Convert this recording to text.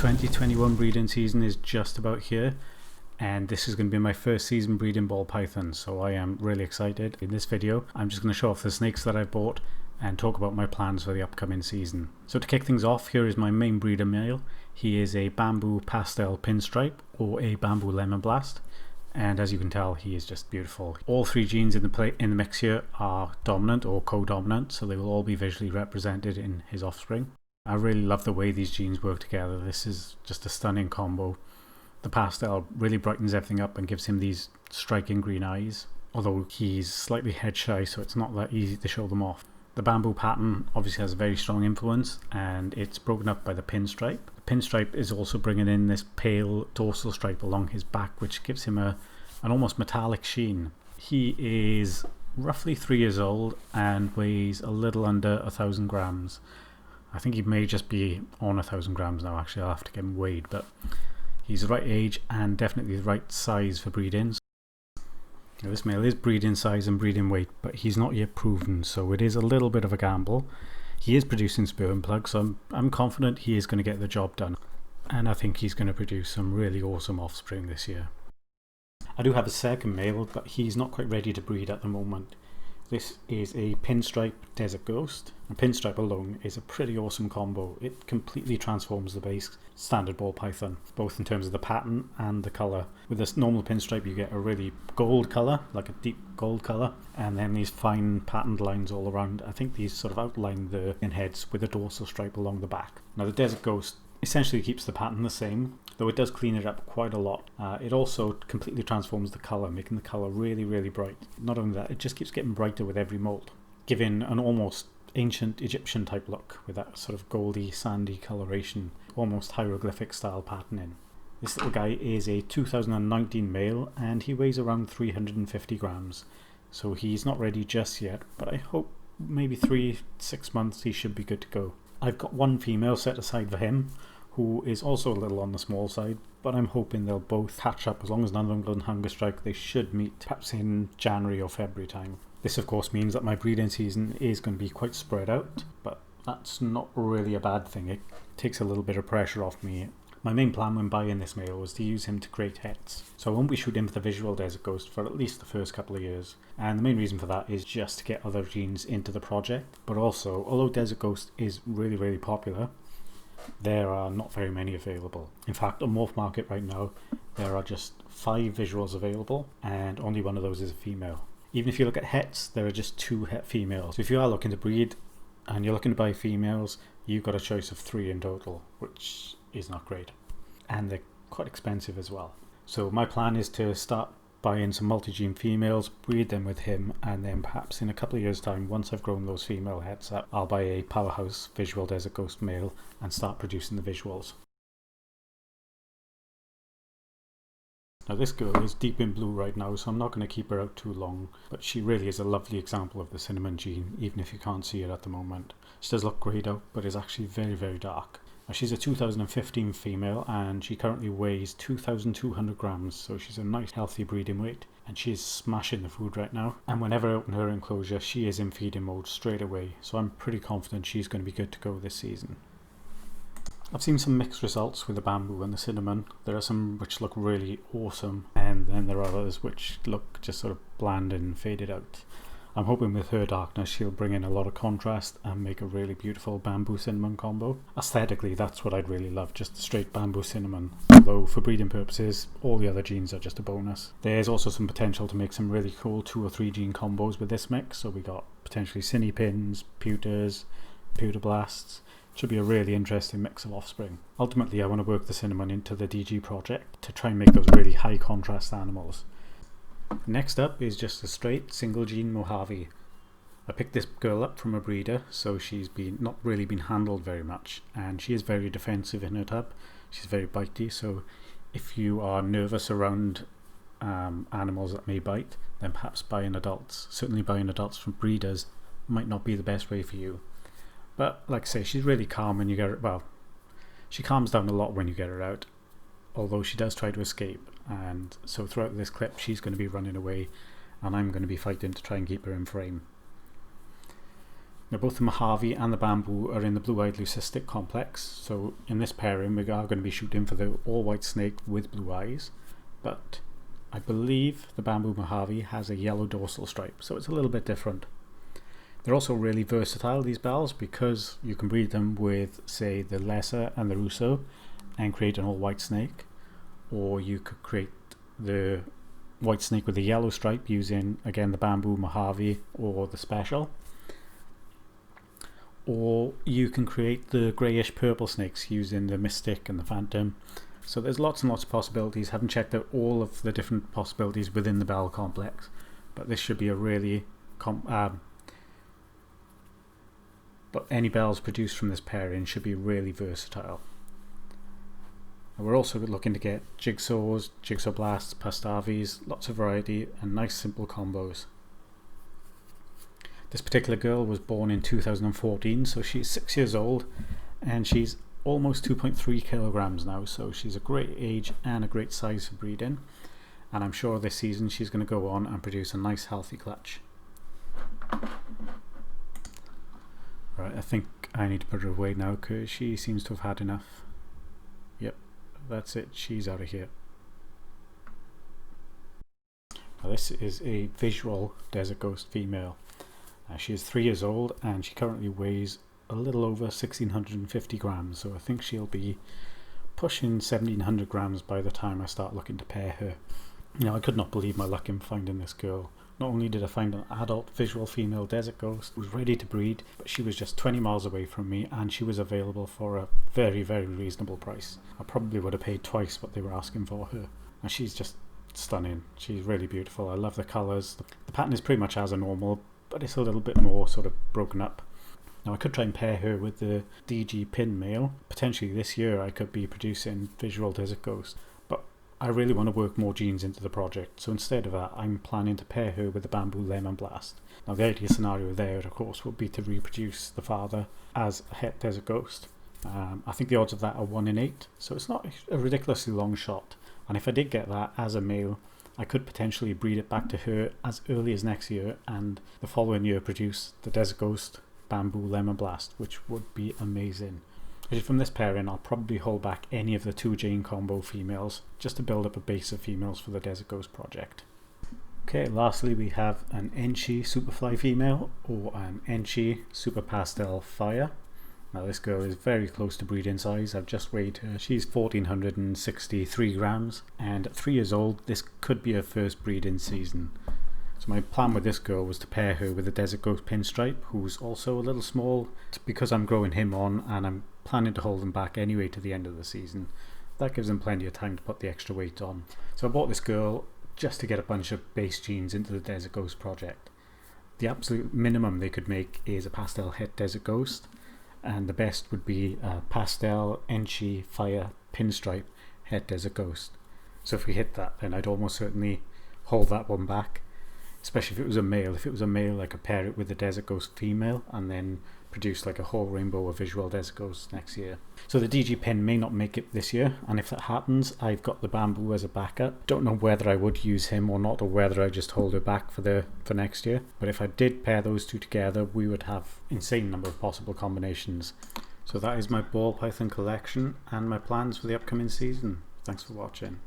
2021 breeding season is just about here, and this is going to be my first season breeding ball pythons, so I am really excited. In this video I'm just going to show off the snakes that I've bought and talk about my plans for the upcoming season. So to kick things off, here is my main breeder male. He is a bamboo pastel pinstripe or a bamboo lemon blast, and as you can tell, he is just beautiful. All three genes in the mix here are dominant or co-dominant, so they will all be visually represented in his offspring. I really love the way these genes work together. This is just a stunning combo. The pastel really brightens everything up and gives him these striking green eyes, although he's slightly head shy, so it's not that easy to show them off. The bamboo pattern obviously has a very strong influence, and it's broken up by the pinstripe. The pinstripe is also bringing in this pale dorsal stripe along his back, which gives him an almost metallic sheen. He is roughly 3 years old and weighs a little under 1,000 grams. I think he may just be on 1,000 grams now. Actually, I'll have to get him weighed, but he's the right age and definitely the right size for breeding. Now, this male is breeding size and breeding weight, but he's not yet proven, so it is a little bit of a gamble. He is producing sperm plugs, so I'm confident he is going to get the job done, and I think he's going to produce some really awesome offspring this year. I do have a second male, but he's not quite ready to breed at the moment. This is a pinstripe desert ghost. And pinstripe alone is a pretty awesome combo. It completely transforms the base standard ball python, both in terms of the pattern and the colour. With this normal pinstripe you get a really gold colour, like a deep gold colour, and then these fine patterned lines all around. I think these sort of outline the heads with a dorsal stripe along the back. Now the desert ghost essentially keeps the pattern the same, though it does clean it up quite a lot. It also completely transforms the colour, making the colour really, really bright. Not only that, it just keeps getting brighter with every moult, giving an almost ancient Egyptian type look with that sort of goldy, sandy coloration, almost hieroglyphic style patterning. This little guy is a 2019 male and he weighs around 350 grams, so he's not ready just yet, but I hope maybe 3-6 months he should be good to go. I've got one female set aside for him, who is also a little on the small side, but I'm hoping they'll both catch up. As long as none of them go on hunger strike, they should meet perhaps in January or February time. This of course means that my breeding season is going to be quite spread out, but that's not really a bad thing. It takes a little bit of pressure off me. My main plan when buying this male was to use him to create hets, so I won't be shooting for the visual desert ghost for at least the first couple of years, and the main reason for that is just to get other genes into the project. But also, although desert ghost is really, really popular, there are not very many available. In fact, on Morph Market right now there are just 5 visuals available, and only one of those is a female. Even if you look at hets, there are just 2 het females. So if you are looking to breed and you're looking to buy females, you've got a choice of 3 in total, which is not great, and they're quite expensive as well. So my plan is to start buying some multi-gene females, breed them with him, and then perhaps in a couple of years time, once I've grown those female heads up, I'll buy a powerhouse visual desert ghost male and start producing the visuals. Now this girl is deep in blue right now, so I'm not going to keep her out too long, but she really is a lovely example of the cinnamon gene, even if you can't see it at the moment. She does look greyed out, but is actually very, very dark. Now she's a 2015 female and she currently weighs 2,200 grams, so she's a nice healthy breeding weight, and she is smashing the food right now. And whenever I open her enclosure, she is in feeding mode straight away, so I'm pretty confident she's going to be good to go this season. I've seen some mixed results with the bamboo and the cinnamon. There are some which look really awesome, and then there are others which look just sort of bland and faded out. I'm hoping with her darkness she'll bring in a lot of contrast and make a really beautiful bamboo cinnamon combo. Aesthetically, that's what I'd really love, just a straight bamboo cinnamon, although for breeding purposes all the other genes are just a bonus. There's also some potential to make some really cool 2 or 3 gene combos with this mix, so we got potentially cinny pins, pewters, pewter blasts. Should be a really interesting mix of offspring. Ultimately I want to work the cinnamon into the DG project to try and make those really high contrast animals. Next up is just a straight single gene Mojave. I picked this girl up from a breeder, so she's not really been handled very much, and she is very defensive in her tub. She's very bitey, so if you are nervous around animals that may bite, then perhaps buying adults, certainly buying adults from breeders, might not be the best way for you. But like I say, she's really calm when you get her, well, she calms down a lot when you get her out, although she does try to escape, and so throughout this clip she's going to be running away and I'm going to be fighting to try and keep her in frame. Now both the Mojave and the bamboo are in the blue-eyed leucistic complex, so in this pairing we are going to be shooting for the all-white snake with blue eyes, but I believe the bamboo Mojave has a yellow dorsal stripe, so it's a little bit different. They're also really versatile, these bells, because you can breed them with, say, the lesser and the Russo and create an all-white snake, or you could create the white snake with the yellow stripe using, again, the bamboo Mojave or the special. Or you can create the greyish purple snakes using the Mystic and the Phantom. So there's lots and lots of possibilities. Haven't checked out all of the different possibilities within the bell complex, but this should be a really but any bells produced from this pairing should be really versatile. And we're also looking to get jigsaws, jigsaw blasts, pastavis, lots of variety and nice simple combos. This particular girl was born in 2014, so she's 6 years old and she's almost 2.3 kilograms now, so she's a great age and a great size for breeding, and I'm sure this season she's going to go on and produce a nice healthy clutch. Right, I think I need to put her away now because she seems to have had enough. Yep, that's it, she's out of here. Now this is a visual desert ghost female. She is 3 years old and she currently weighs a little over 1650 grams, so I think she'll be pushing 1700 grams by the time I start looking to pair her. Now I could not believe my luck in finding this girl. Not only did I find an adult visual female desert ghost who was ready to breed, but she was just 20 miles away from me and she was available for a very, very reasonable price. I probably would have paid twice what they were asking for her. And she's just stunning. She's really beautiful. I love the colours. The pattern is pretty much as a normal, but it's a little bit more sort of broken up. Now I could try and pair her with the DG pin male. Potentially this year I could be producing visual desert ghost, but I really want to work more genes into the project, so instead of that I'm planning to pair her with the bamboo lemon blast. Now the ideal scenario there of course would be to reproduce the father as a het desert ghost. I think the odds of that are 1 in 8, so it's not a ridiculously long shot, and if I did get that as a male I could potentially breed it back to her as early as next year and the following year produce the desert ghost bamboo lemon blast, which would be amazing. Actually, from this pairing I'll probably hold back any of the 2 gene combo females just to build up a base of females for the desert ghost project. Okay, lastly we have an Enchi Superfly female or an Enchi Super Pastel Fire. Now this girl is very close to breeding size. I've just weighed her. She's 1463 grams and at 3 years old this could be her first breeding season. So my plan with this girl was to pair her with a desert ghost Pinstripe, who's also a little small, because I'm growing him on and I'm planning to hold him back anyway to the end of the season. That gives him plenty of time to put the extra weight on. So I bought this girl just to get a bunch of base genes into the desert ghost project. The absolute minimum they could make is a pastel het desert ghost, and the best would be a pastel Enchi Fire Pinstripe het desert ghost. So if we hit that, then I'd almost certainly hold that one back, especially if it was a male. If it was a male I could pair it with the desert ghost female and then produce like a whole rainbow of visual desert ghosts next year. So the DG pen may not make it this year, and if that happens I've got the bamboo as a backup. Don't know whether I would use him or not, or whether I just hold it back for next year, but if I did pair those two together we would have insane number of possible combinations. So that is my ball python collection and my plans for the upcoming season. Thanks for watching.